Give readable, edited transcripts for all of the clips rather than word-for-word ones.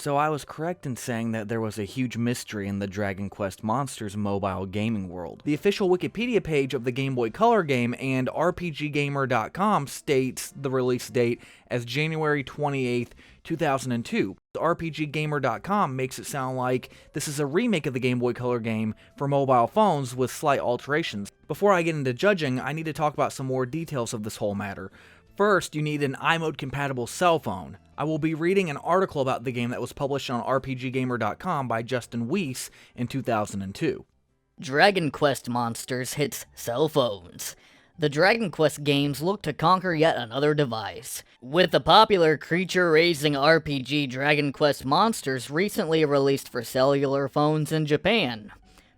So I was correct in saying that there was a huge mystery in the Dragon Quest Monsters mobile gaming world. The official Wikipedia page of the Game Boy Color game and RPGgamer.com states the release date as January 28th, 2002. RPGgamer.com makes it sound like this is a remake of the Game Boy Color game for mobile phones with slight alterations. Before I get into judging, I need to talk about some more details of this whole matter. First, you need an iMode compatible cell phone. I will be reading an article about the game that was published on RPGgamer.com by Justin Weiss in 2002. Dragon Quest Monsters hits cell phones. The Dragon Quest games look to conquer yet another device, with the popular creature-raising RPG Dragon Quest Monsters recently released for cellular phones in Japan.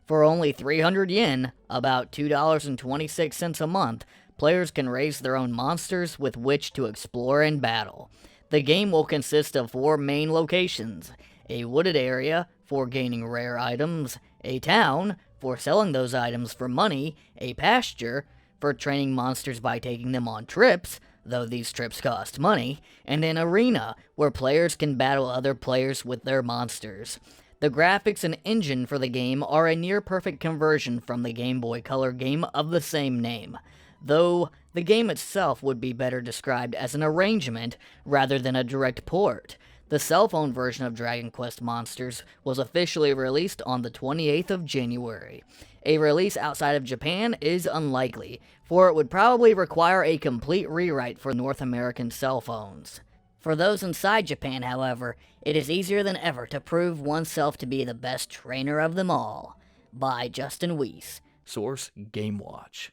For only 300 yen, about $2.26 a month, players can raise their own monsters with which to explore and battle. The game will consist of 4 main locations: a wooded area for gaining rare items, a town for selling those items for money, a pasture for training monsters by taking them on trips, though these trips cost money, and an arena where players can battle other players with their monsters. The graphics and engine for the game are a near-perfect conversion from the Game Boy Color game of the same name, though the game itself would be better described as an arrangement rather than a direct port. The cell phone version of Dragon Quest Monsters was officially released on the 28th of January. A release outside of Japan is unlikely, for it would probably require a complete rewrite for North American cell phones. For those inside Japan, however, it is easier than ever to prove oneself to be the best trainer of them all. By Justin Weiss. Source: GameWatch.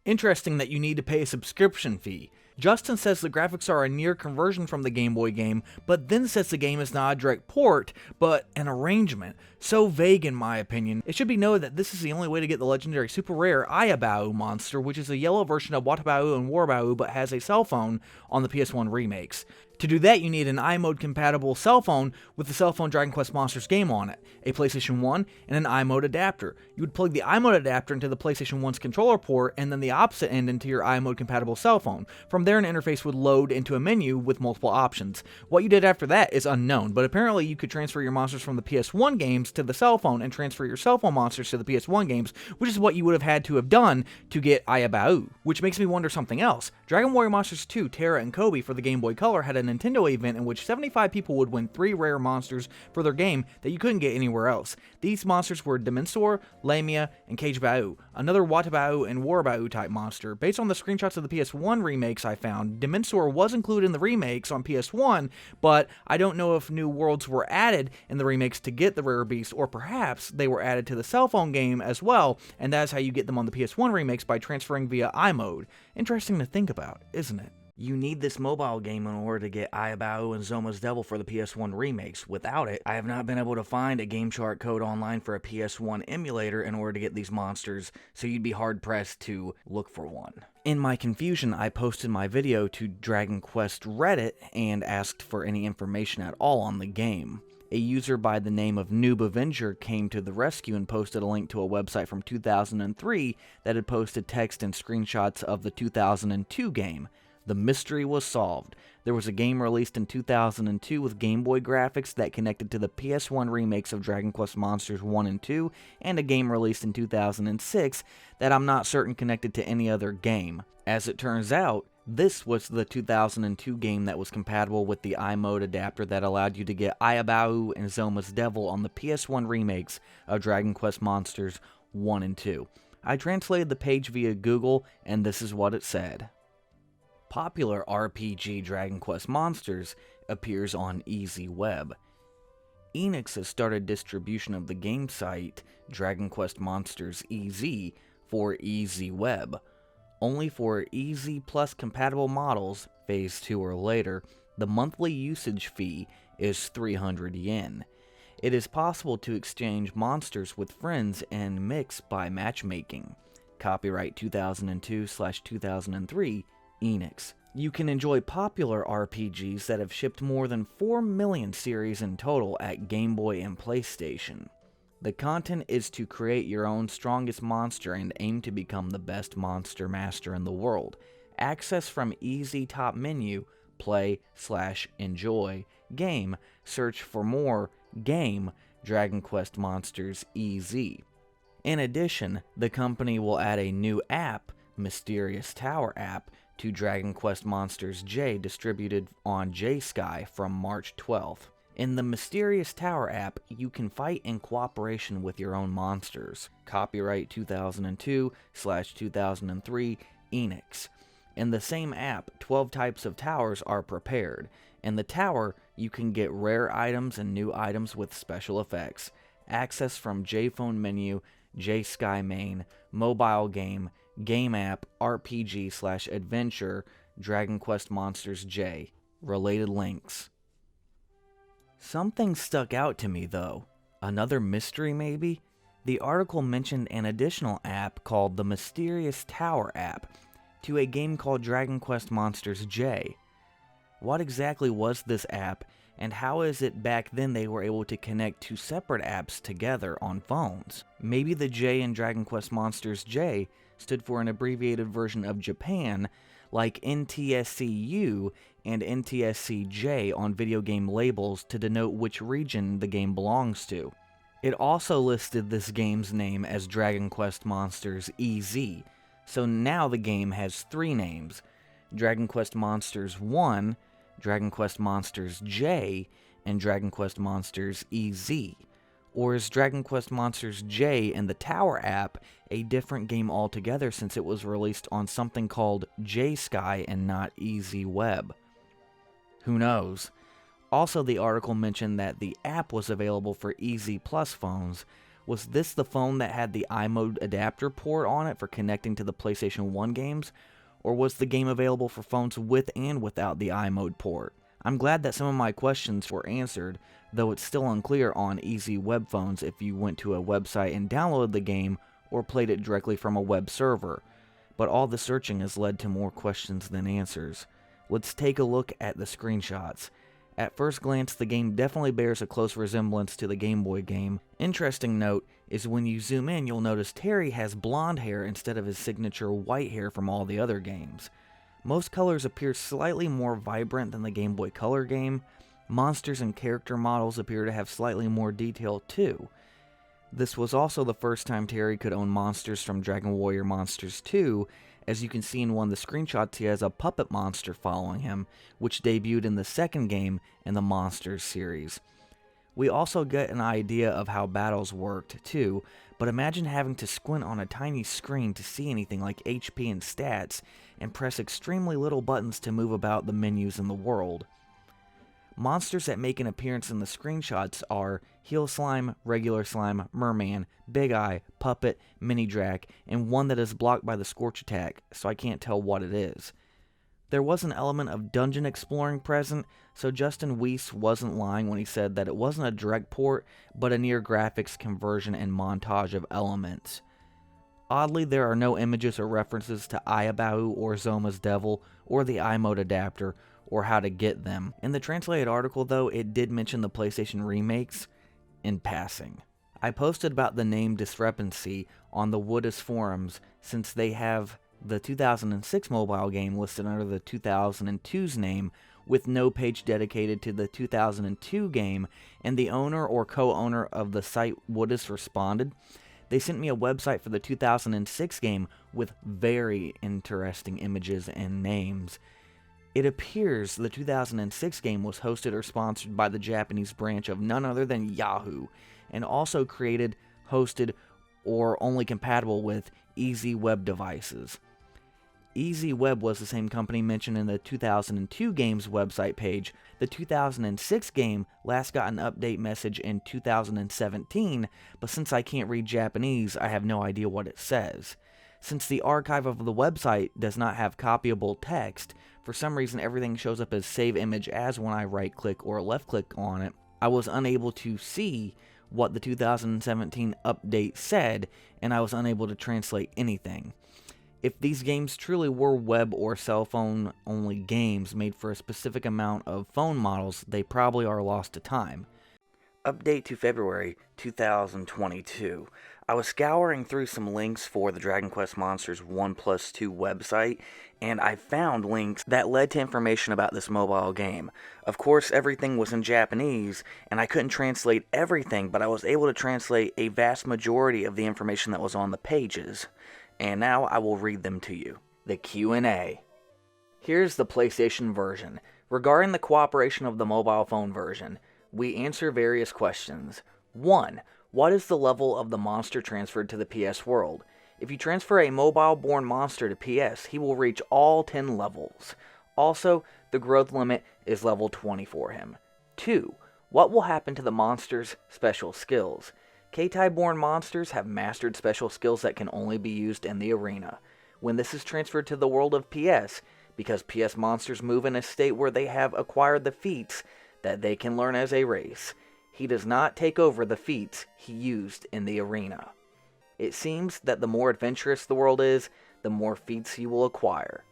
Interesting that you need to pay a subscription fee. Justin says the graphics are a near conversion from the Game Boy game, but then says the game is not a direct port, but an arrangement. So vague in my opinion. It should be noted that this is the only way to get the legendary super rare Ayabao monster, which is a yellow version of Watabao and Warbao but has a cell phone on the PS1 remakes. To do that, you need an iMode compatible cell phone with the cell phone Dragon Quest Monsters game on it, a PlayStation 1, and an iMode adapter. You would plug the iMode adapter into the PlayStation 1's controller port and then the opposite end into your iMode compatible cell phone. From there, an interface would load into a menu with multiple options. What you did after that is unknown, but apparently you could transfer your monsters from the PS1 games to the cell phone and transfer your cell phone monsters to the PS1 games, which is what you would have had to have done to get Ayabao. Which makes me wonder something else. Dragon Warrior Monsters 2, Terra and Kobe for the Game Boy Color had a Nintendo event in which 75 people would win 3 rare monsters for their game that you couldn't get anywhere else. These monsters were Dimensor, Lamia, and Cagebao, another Watabao and Warbao type monster. Based on the screenshots of the PS1 remakes I found, Dimensor was included in the remakes on PS1, but I don't know if new worlds were added in the remakes to get the rare beast, or perhaps they were added to the cell phone game as well, and that's how you get them on the PS1 remakes, by transferring via iMode. Interesting to think about, isn't it? You need this mobile game in order to get Ayabao and Zoma's Devil for the PS1 remakes. Without it, I have not been able to find a game chart code online for a PS1 emulator in order to get these monsters, so you'd be hard-pressed to look for one. In my confusion, I posted my video to Dragon Quest Reddit and asked for any information at all on the game. A user by the name of Noob Avenger came to the rescue and posted a link to a website from 2003 that had posted text and screenshots of the 2002 game. The mystery was solved. There was a game released in 2002 with Game Boy graphics that connected to the PS1 remakes of Dragon Quest Monsters 1 and 2, and a game released in 2006 that I'm not certain connected to any other game. As it turns out, this was the 2002 game that was compatible with the iMode adapter that allowed you to get Ayabao and Zoma's Devil on the PS1 remakes of Dragon Quest Monsters 1 and 2. I translated the page via Google, and this is what it said. Popular RPG Dragon Quest Monsters appears on EZweb. Enix has started distribution of the game site Dragon Quest Monsters EZ for EZweb. Only for EZ Plus compatible models, Phase 2 or later, the monthly usage fee is 300 yen. It is possible to exchange monsters with friends and mix by matchmaking. Copyright 2002/2003, Enix. You can enjoy popular RPGs that have shipped more than 4 million series in total at Game Boy and PlayStation. The content is to create your own strongest monster and aim to become the best monster master in the world. Access from EZ top menu, play/enjoy game, search for more game Dragon Quest Monsters EZ. In addition, the company will add a new app, Mysterious Tower app, to Dragon Quest Monsters J, distributed on J-Sky from March 12th. In the Mysterious Tower app, you can fight in cooperation with your own monsters. Copyright 2002/2003 Enix. In the same app, 12 types of towers are prepared. In the tower, you can get rare items and new items with special effects. Access from J-Phone menu, J-Sky main, mobile game, game app, RPG/adventure, Dragon Quest Monsters J. Related links. Something stuck out to me though. Another mystery maybe? The article mentioned an additional app called the Mysterious Tower app to a game called Dragon Quest Monsters J. What exactly was this app, and how is it back then they were able to connect two separate apps together on phones? Maybe the J in Dragon Quest Monsters J stood for an abbreviated version of Japan, like NTSC-U and NTSC-J on video game labels to denote which region the game belongs to. It also listed this game's name as Dragon Quest Monsters EZ, so now the game has three names: Dragon Quest Monsters 1, Dragon Quest Monsters J, and Dragon Quest Monsters EZ. Or is Dragon Quest Monsters J in the Tower app a different game altogether since it was released on something called J-Sky and not EZweb? Who knows? Also, the article mentioned that the app was available for EZ Plus phones. Was this the phone that had the iMode adapter port on it for connecting to the PlayStation 1 games? Or was the game available for phones with and without the iMode port? I'm glad that some of my questions were answered, though it's still unclear on EZweb phones if you went to a website and downloaded the game or played it directly from a web server. But all the searching has led to more questions than answers. Let's take a look at the screenshots. At first glance, the game definitely bears a close resemblance to the Game Boy game. Interesting note is when you zoom in, you'll notice Terry has blonde hair instead of his signature white hair from all the other games. Most colors appear slightly more vibrant than the Game Boy Color game. Monsters and character models appear to have slightly more detail too. This was also the first time Terry could own monsters from Dragon Warrior Monsters 2. As you can see in one of the screenshots, he has a puppet monster following him, which debuted in the second game in the Monsters series. We also get an idea of how battles worked too, but imagine having to squint on a tiny screen to see anything like HP and stats, and press extremely little buttons to move about the menus in the world. Monsters that make an appearance in the screenshots are Heel Slime, Regular Slime, Merman, Big Eye, Puppet, Mini Drac, and one that is blocked by the Scorch attack, so I can't tell what it is. There was an element of dungeon exploring present, so Justin Weiss wasn't lying when he said that it wasn't a direct port, but a near graphics conversion and montage of elements. Oddly, there are no images or references to Ayabahu or Zoma's Devil, or the iMode adapter, or how to get them. In the translated article though, it did mention the PlayStation remakes in passing. I posted about the name discrepancy on the Woodus forums since they have the 2006 mobile game listed under the 2002's name with no page dedicated to the 2002 game, and the owner or co-owner of the site Woodus responded. They sent me a website for the 2006 game with very interesting images and names. It appears the 2006 game was hosted or sponsored by the Japanese branch of none other than Yahoo, and also created, hosted, or only compatible with EZweb devices. EZweb was the same company mentioned in the 2002 game's website page. The 2006 game last got an update message in 2017, but since I can't read Japanese, I have no idea what it says. Since the archive of the website does not have copyable text, for some reason everything shows up as save image as when I right click or left click on it. I was unable to see what the 2017 update said, and I was unable to translate anything. If these games truly were web or cell phone only games made for a specific amount of phone models, they probably are lost to time. Update to February 2022. I was scouring through some links for the Dragon Quest Monsters 1+2 website, and I found links that led to information about this mobile game. Of course, everything was in Japanese, and I couldn't translate everything, but I was able to translate a vast majority of the information that was on the pages. And now I will read them to you. The Q&A. Here's the PlayStation version. Regarding the cooperation of the mobile phone version, we answer various questions. 1. What is the level of the monster transferred to the PS world? If you transfer a mobile-born monster to PS, he will reach all 10 levels. Also, the growth limit is level 20 for him. 2. What will happen to the monster's special skills? Keitai-born monsters have mastered special skills that can only be used in the arena. When this is transferred to the world of PS, because PS monsters move in a state where they have acquired the feats that they can learn as a race, he does not take over the feats he used in the arena. It seems that the more adventurous the world is, the more feats you will acquire.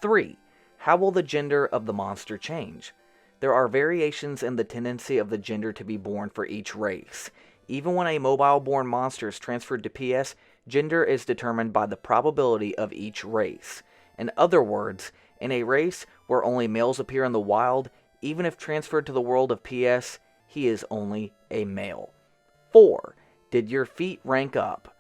3. How will the gender of the monster change? There are variations in the tendency of the gender to be born for each race. Even when a mobile-born monster is transferred to PS, gender is determined by the probability of each race. In other words, in a race where only males appear in the wild, even if transferred to the world of PS, he is only a male. 4. Did your feat rank up?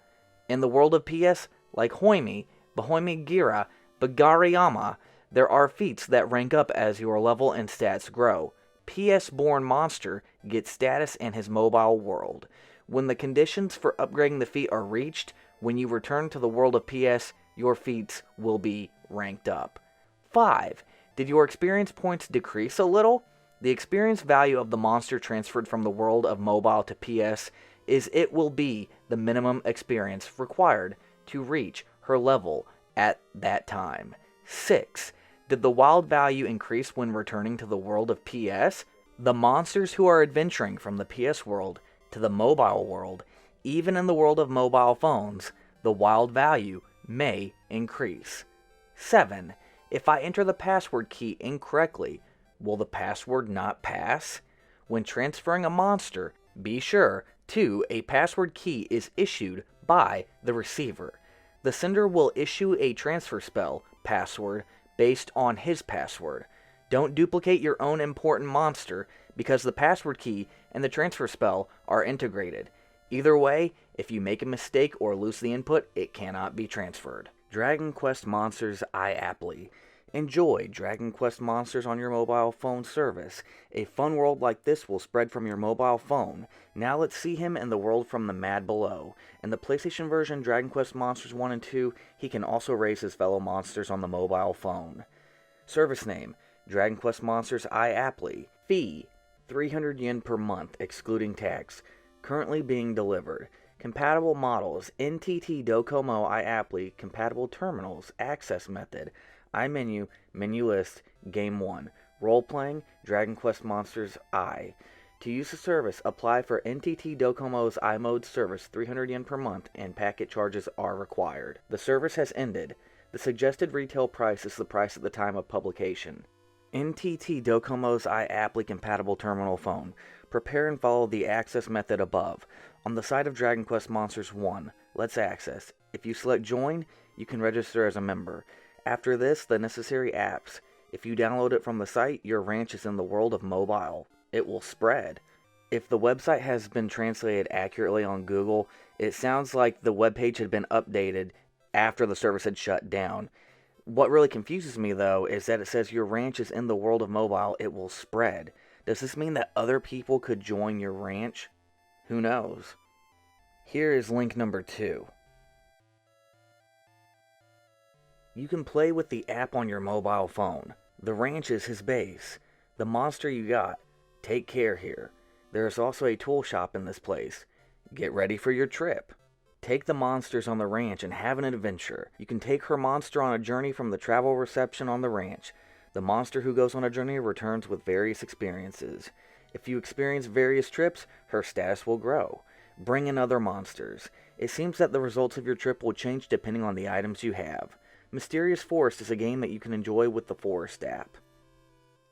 In the world of PS, like Hoimi, Bahoimi Gira, Bagariyama, there are feats that rank up as your level and stats grow. PS-born monster gets status in his mobile world. When the conditions for upgrading the feat are reached, when you return to the world of PS, your feats will be ranked up. 5. Did your experience points decrease a little? The experience value of the monster transferred from the world of mobile to PS is it will be the minimum experience required to reach her level at that time. 6. Did the wild value increase when returning to the world of PS? The monsters who are adventuring from the PS world to the mobile world, even in the world of mobile phones, the wild value may increase. 7. If I enter the password key incorrectly, will the password not pass? When transferring a monster, be sure a password key is issued by the receiver. The sender will issue a transfer spell password based on his password. Don't duplicate your own important monster because the password key and the transfer spell are integrated. Either way, if you make a mistake or lose the input, it cannot be transferred. Dragon Quest Monsters iApply. Enjoy Dragon Quest Monsters on your mobile phone service. A fun world like this will spread from your mobile phone. Now let's see him in the world from the mad below. In the PlayStation version Dragon Quest Monsters 1 and 2, he can also raise his fellow monsters on the mobile phone. Service name, Dragon Quest Monsters iApply. Fee, 300 yen per month, excluding tax. Currently being delivered. Compatible models, NTT Docomo iApply, compatible terminals, access method, iMenu, menu list, game 1. Role-playing, Dragon Quest Monsters I. To use the service, apply for NTT Docomo's iMode service, 300 yen per month, and packet charges are required. The service has ended. The suggested retail price is the price at the time of publication. NTT Docomo's iApply compatible terminal phone. Prepare and follow the access method above. On the side of Dragon Quest Monsters 1, let's access. If you select join, you can register as a member. After this, the necessary apps. If you download it from the site, your ranch is in the world of mobile. It will spread. If the website has been translated accurately on Google, it sounds like the webpage had been updated after the service had shut down. What really confuses me, though, is that it says your ranch is in the world of mobile, it will spread. Does this mean that other people could join your ranch? Who knows? Here is link number 2. You can play with the app on your mobile phone. The ranch is his base. The monster you got. Take care here. There is also a tool shop in this place. Get ready for your trip. Take the monsters on the ranch and have an adventure. You can take her monster on a journey from the travel reception on the ranch. The monster who goes on a journey returns with various experiences. If you experience various trips, her status will grow. Bring in other monsters. It seems that the results of your trip will change depending on the items you have. Mysterious Forest is a game that you can enjoy with the Forest app.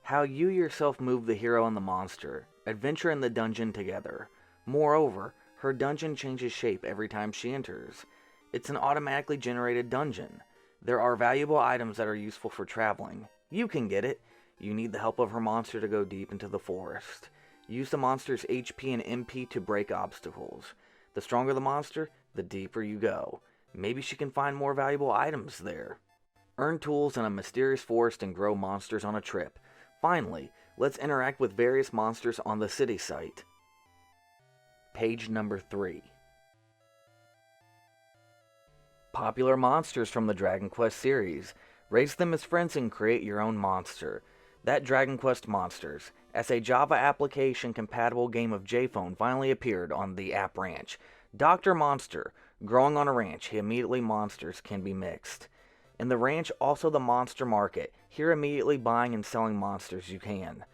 How you yourself move the hero and the monster. Adventure in the dungeon together. Moreover, Her dungeon changes shape every time she enters. It's an automatically generated dungeon. There are valuable items that are useful for traveling. You can get it. You need the help of her monster to go deep into the forest. Use the monster's HP and MP to break obstacles. The stronger the monster, the deeper you go. Maybe she can find more valuable items there. Earn tools in a mysterious forest and grow monsters on a trip. Finally, let's interact with various monsters on the city site. Page number 3. Popular monsters from the Dragon Quest series. Raise them as friends and create your own monster. That Dragon Quest Monsters, as a Java application-compatible game of JPhone, finally appeared on the App Ranch. Dr. Monster. Growing on a ranch, he immediately monsters can be mixed. In the ranch, also the monster market. Here immediately buying and selling monsters you can.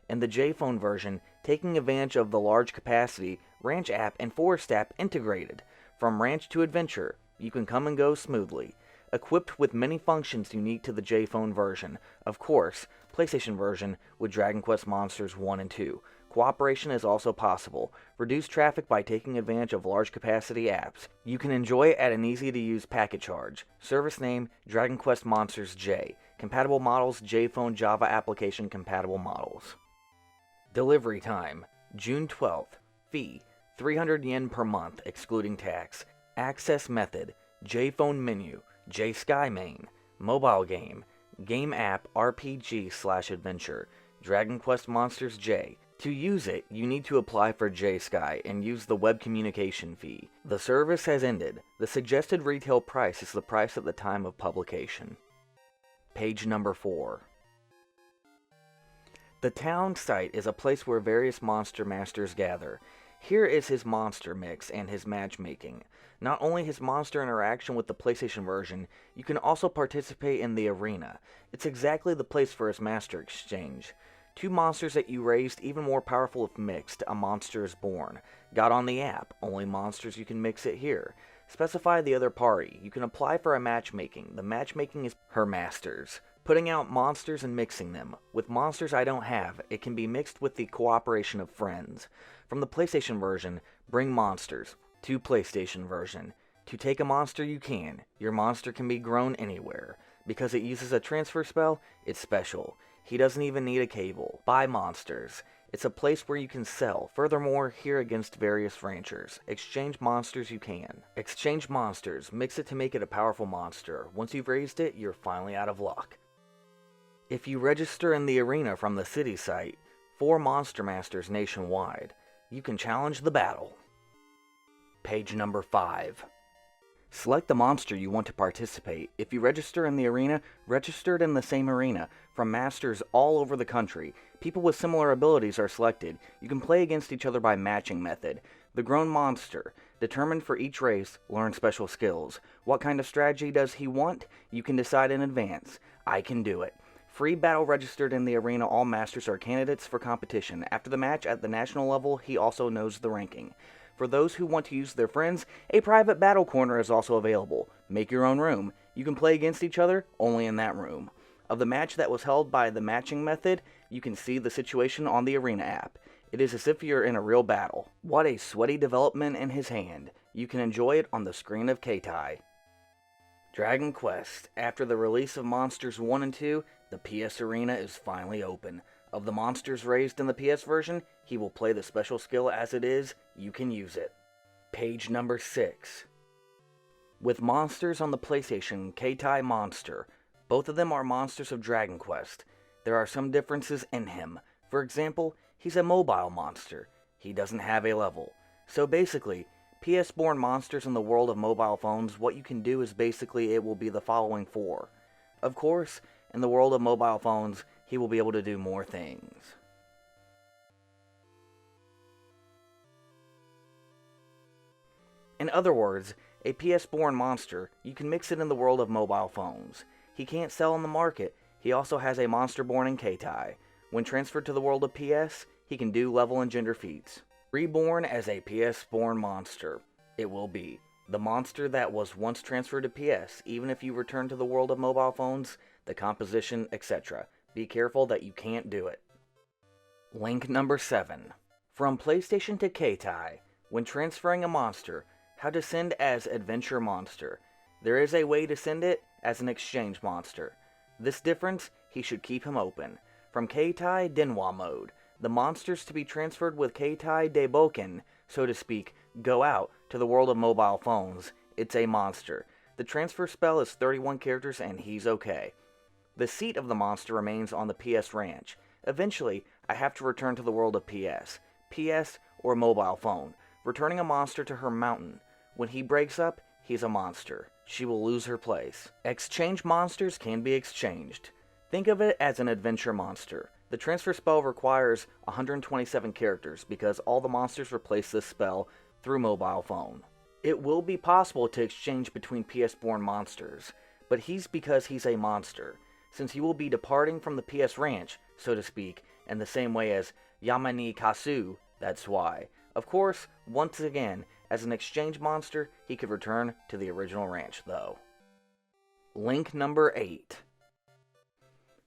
In the JPhone version, taking advantage of the large capacity, Ranch app and Forest app integrated. From ranch to adventure, you can come and go smoothly. Equipped with many functions unique to the JPhone version. Of course, PlayStation version with Dragon Quest Monsters 1 and 2. Cooperation is also possible. Reduce traffic by taking advantage of large capacity apps. You can enjoy it at an easy to use packet charge. Service name, Dragon Quest Monsters J. Compatible models, JPhone Java application compatible models. Delivery time, June 12th. Fee, 300 yen per month excluding tax. Access method, JPhone menu, JSky main, mobile game, game app RPG/adventure, Dragon Quest Monsters J. To use it, you need to apply for JSky and use the web communication fee. The service has ended. The suggested retail price is the price at the time of publication. Page number 4. The town site is a place where various monster masters gather. Here is his monster mix and his matchmaking. Not only his monster interaction with the PlayStation version, you can also participate in the arena. It's exactly the place for his master exchange. 2 monsters that you raised, even more powerful if mixed, a monster is born. Got on the app, only monsters you can mix it here. Specify the other party. You can apply for a matchmaking. The matchmaking is her masters. Putting out monsters and mixing them. With monsters I don't have, it can be mixed with the cooperation of friends. From the PlayStation version, bring monsters. To PlayStation version. To take a monster you can. Your monster can be grown anywhere. Because it uses a transfer spell, it's special. He doesn't even need a cable. Buy monsters. It's a place where you can sell. Furthermore, here against various ranchers. Exchange monsters you can. Exchange monsters. Mix it to make it a powerful monster. Once you've raised it, you're finally out of luck. If you register in the arena from the city site, 4 monster masters nationwide, you can challenge the battle. Page number 5. Select the monster you want to participate. If you register in the arena, register it in the same arena. From masters all over the country, people with similar abilities are selected. You can play against each other by matching method. The grown monster. Determined for each race, learn special skills. What kind of strategy does he want? You can decide in advance. I can do it. Free battle registered in the arena. All masters are candidates for competition. After the match at the national level, he also knows the ranking. For those who want to use their friends, a private battle corner is also available. Make your own room. You can play against each other only in that room. Of the match that was held by the matching method, you can see the situation on the arena app. It is as if you're in a real battle. What a sweaty development in his hand. You can enjoy it on the screen of Keitai. Dragon Quest. After the release of Monsters 1 and 2, the PS Arena is finally open. Of the monsters raised in the PS version, he will play the special skill as it is. You can use it. Page number 6. With monsters on the PlayStation, Keitai Monster. Both of them are monsters of Dragon Quest. There are some differences in him. For example, he's a mobile monster. He doesn't have a level. So basically, PS-born monsters in the world of mobile phones, what you can do is basically it will be the following 4. Of course, in the world of mobile phones, he will be able to do more things. In other words, a PS-born monster, you can mix it in the world of mobile phones. He can't sell in the market. He also has a monster born in Keitai. When transferred to the world of PS, he can do level and gender feats. Reborn as a PS-born monster, it will be. The monster that was once transferred to PS, even if you return to the world of mobile phones, the composition, etc. Be careful that you can't do it. Link number 7. From PlayStation to Keitai. When transferring a monster, how to send as Adventure Monster. There is a way to send it as an Exchange Monster. This difference, he should keep him open. From Keitai Denwa mode, the monsters to be transferred with Keitai Deboken, so to speak, go out to the world of mobile phones. It's a monster. The transfer spell is 31 characters and he's okay. The seat of the monster remains on the PS Ranch. Eventually, I have to return to the world of PS or mobile phone, returning a monster to her mountain. When he breaks up, he's a monster. She will lose her place. Exchange monsters can be exchanged. Think of it as an adventure monster. The transfer spell requires 127 characters because all the monsters replace this spell through mobile phone. It will be possible to exchange between PS-born monsters, but because he's a monster, since he will be departing from the PS Ranch, so to speak, in the same way as Yamani Kasu, that's why. Of course, once again, as an exchange monster, he could return to the original ranch, though. Link number 8.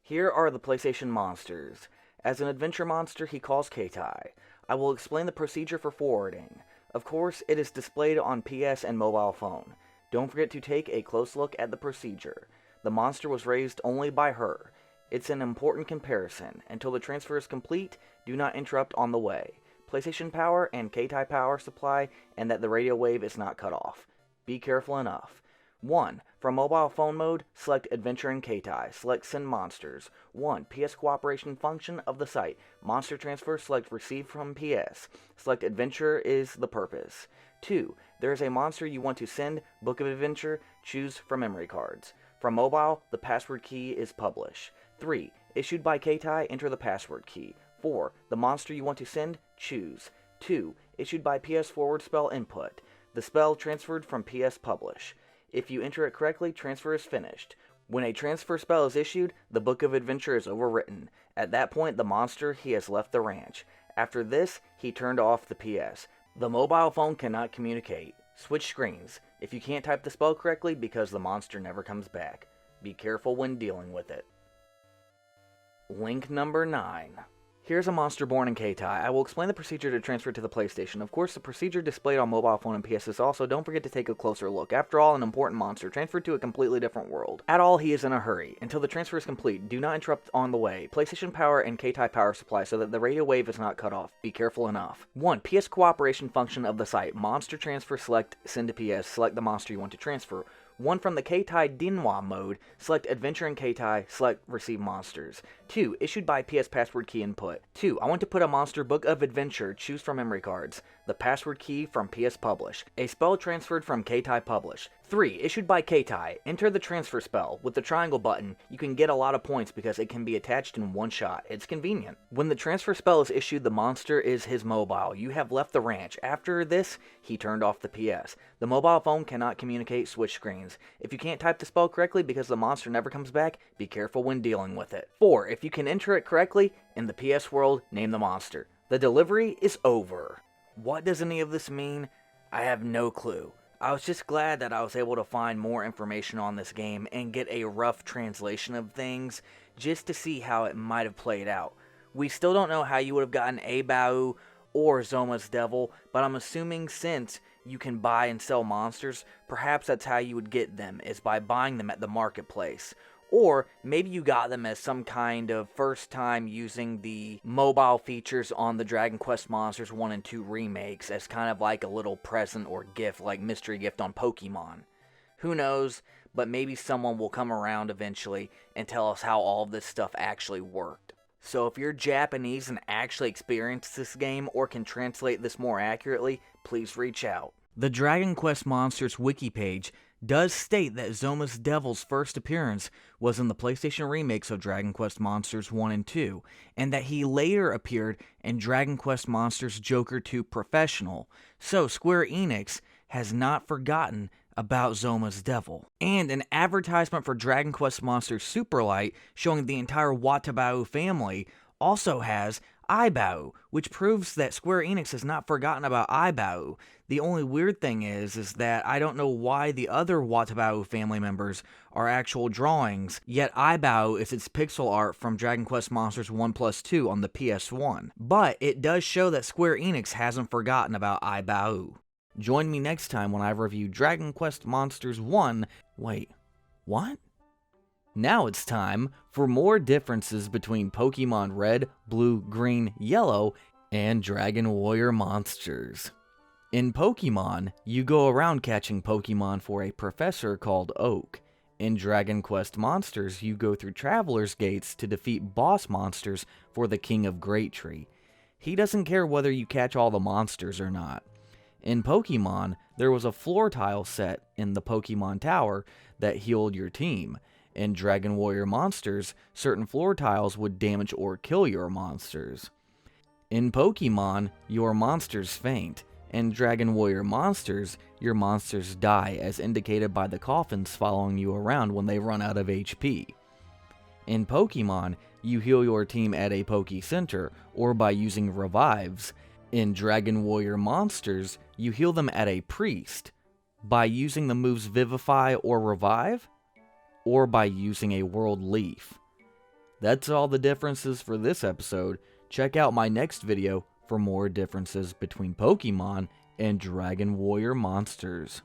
Here are the PlayStation monsters. As an adventure monster, he calls Keitai. I will explain the procedure for forwarding. Of course, it is displayed on PS and mobile phone. Don't forget to take a close look at the procedure. The monster was raised only by her. It's an important comparison. Until the transfer is complete, do not interrupt on the way. PlayStation power and Keitai power supply, and that the radio wave is not cut off. Be careful enough. 1. From mobile phone mode, select Adventure and Keitai. Select Send Monsters. 1. PS Cooperation function of the site. Monster transfer, select Receive from PS. Select Adventure is the purpose. 2. There is a monster you want to send, Book of Adventure, choose from memory cards. From mobile, the password key is Publish. 3. Issued by Keitai, enter the password key. 4. The monster you want to send, choose. 2. Issued by PS forward spell input. The spell transferred from PS Publish. If you enter it correctly, transfer is finished. When a transfer spell is issued, the Book of Adventure is overwritten. At that point, the monster, he has left the ranch. After this, he turned off the PS. The mobile phone cannot communicate. Switch screens. If you can't type the spell correctly, because the monster never comes back. Be careful when dealing with it. Link number 9. Here's a monster born in Keitai. I will explain the procedure to transfer to the PlayStation. Of course, the procedure displayed on mobile phone and PS is also, don't forget to take a closer look. After all, an important monster, transferred to a completely different world. At all, he is in a hurry. Until the transfer is complete, do not interrupt on the way. PlayStation power and Keitai power supply so that the radio wave is not cut off. Be careful enough. 1. PS Cooperation function of the site. Monster transfer, select Send to PS. Select the monster you want to transfer. 1. From the Keitai Denwa mode, select Adventure and Keitai, select Receive Monsters. 2. Issued by PS password key input. 2. I want to put a monster Book of Adventure, choose from memory cards. The password key from PS Publish. A spell transferred from Keitai Publish. 3. Issued by Keitai. Enter the transfer spell. With the triangle button, you can get a lot of points because it can be attached in one shot. It's convenient. When the transfer spell is issued, the monster is his mobile. You have left the ranch. After this, he turned off the PS. The mobile phone cannot communicate, switch screens. If you can't type the spell correctly because the monster never comes back, be careful when dealing with it. 4. If you can enter it correctly, in the PS world, name the monster. The delivery is over. What does any of this mean? I have no clue. I was just glad that I was able to find more information on this game and get a rough translation of things just to see how it might have played out. We still don't know how you would have gotten Abau or Zoma's Devil, but I'm assuming since you can buy and sell monsters, perhaps that's how you would get them, is by buying them at the marketplace. Or maybe you got them as some kind of first time using the mobile features on the Dragon Quest Monsters 1 and 2 remakes as kind of like a little present or gift, like mystery gift on Pokemon. Who knows, but maybe someone will come around eventually and tell us how all of this stuff actually worked. So if you're Japanese and actually experienced this game or can translate this more accurately, please reach out. The Dragon Quest Monsters wiki page does state that Zoma's Devil's first appearance was in the PlayStation remakes of Dragon Quest Monsters 1 and 2, and that he later appeared in Dragon Quest Monsters Joker 2 Professional, so Square Enix has not forgotten about Zoma's Devil. And an advertisement for Dragon Quest Monsters Super Light showing the entire Watabao family also has Ibao, which proves that Square Enix has not forgotten about Ibao. The only weird thing is that I don't know why the other Watabao family members are actual drawings, yet Ibao is its pixel art from Dragon Quest Monsters 1+2 on the PS1. But it does show that Square Enix hasn't forgotten about Ibao. Join me next time when I review Dragon Quest Monsters 1. Wait, what? Now it's time for more differences between Pokemon Red, Blue, Green, Yellow, and Dragon Warrior Monsters. In Pokemon, you go around catching Pokemon for a professor called Oak. In Dragon Quest Monsters, you go through Traveler's Gates to defeat boss monsters for the King of Great Tree. He doesn't care whether you catch all the monsters or not. In Pokemon, there was a floor tile set in the Pokemon Tower that healed your team. In Dragon Warrior Monsters, certain floor tiles would damage or kill your monsters. In Pokemon, your monsters faint. In Dragon Warrior Monsters, your monsters die, as indicated by the coffins following you around when they run out of HP. In Pokemon, you heal your team at a Poke Center, or by using revives. In Dragon Warrior Monsters, you heal them at a Priest, by using the moves Vivify or Revive, or by using a World Leaf. That's all the differences for this episode. Check out my next video for more differences between Pokemon and Dragon Warrior Monsters.